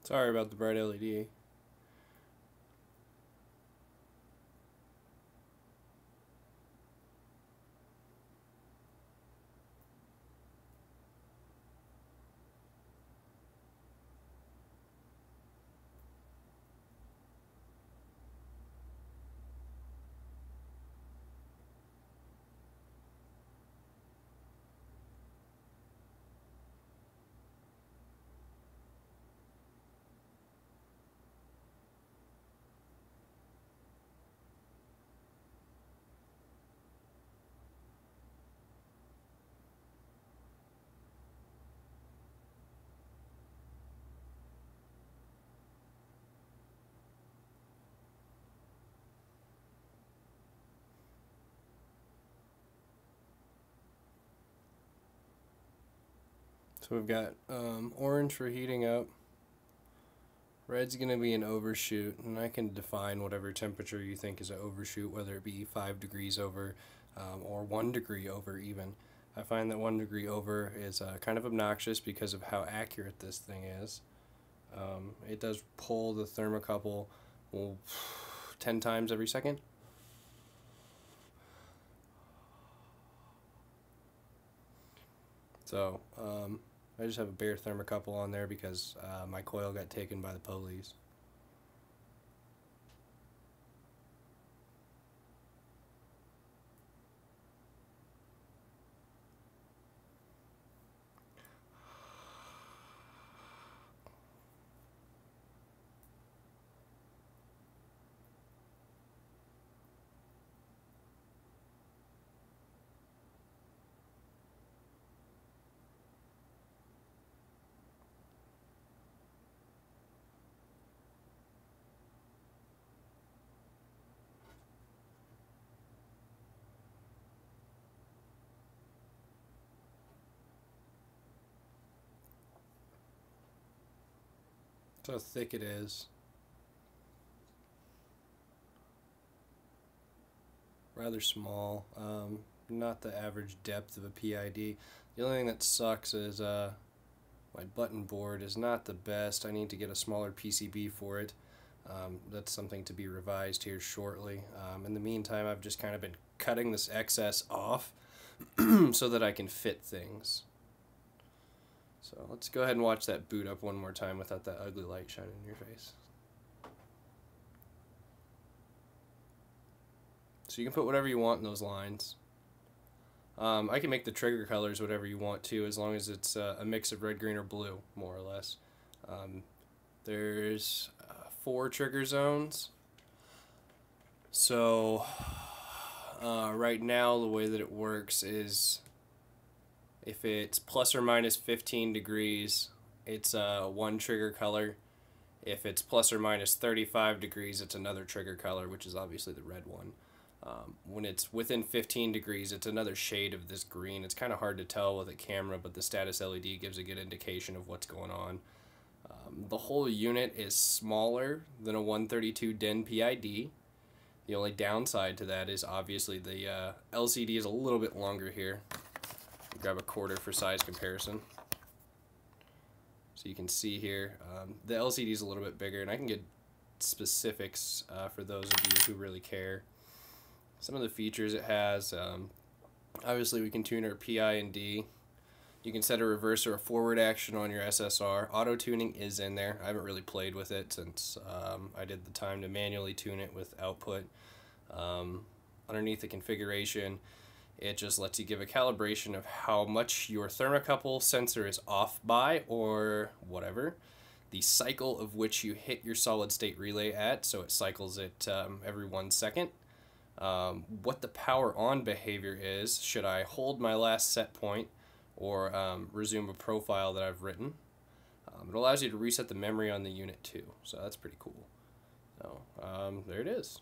Sorry about the bright LED. So we've got orange for heating up. Red's going to be an overshoot, and I can define whatever temperature you think is an overshoot, whether it be 5 degrees over or 1 degree over even. I find that 1 degree over is kind of obnoxious because of how accurate this thing is. It does pull the thermocouple 10 times every second. So I just have a bare thermocouple on there because my coil got taken by the police. That's how thick it is. Rather small. Not the average depth of a PID. The only thing that sucks is my button board is not the best. I need to get a smaller PCB for it. That's something to be revised here shortly. In the meantime, I've just kind of been cutting this excess off so that I can fit things. So let's go ahead and watch that boot up one more time without that ugly light shining in your face. So you can put whatever you want in those lines. I can make the trigger colors whatever you want to, as long as it's a mix of red, green, or blue, more or less. There's 4 trigger zones. So right now the way that it works is if it's plus or minus 15 degrees, it's one trigger color. If it's plus or minus 35 degrees, it's another trigger color, which is obviously the red one. When it's within 15 degrees, it's another shade of this green. It's kind of hard to tell with a camera, but the status LED gives a good indication of what's going on. The whole unit is smaller than a 132 DEN PID. The only downside to that is obviously the LCD is a little bit longer here. Grab a quarter for size comparison. So you can see here, the LCD is a little bit bigger, and I can get specifics for those of you who really care. Some of the features it has, obviously we can tune our PI and D. You can set a reverse or a forward action on your SSR. Auto tuning is in there. I haven't really played with it since I did the time to manually tune it with output. Underneath the configuration, it just lets you give a calibration of how much your thermocouple sensor is off by, or whatever. The cycle of which you hit your solid state relay at, so it cycles it every 1 second. What the power on behavior is, should I hold my last set point or resume a profile that I've written. It allows you to reset the memory on the unit too, so that's pretty cool. So there it is.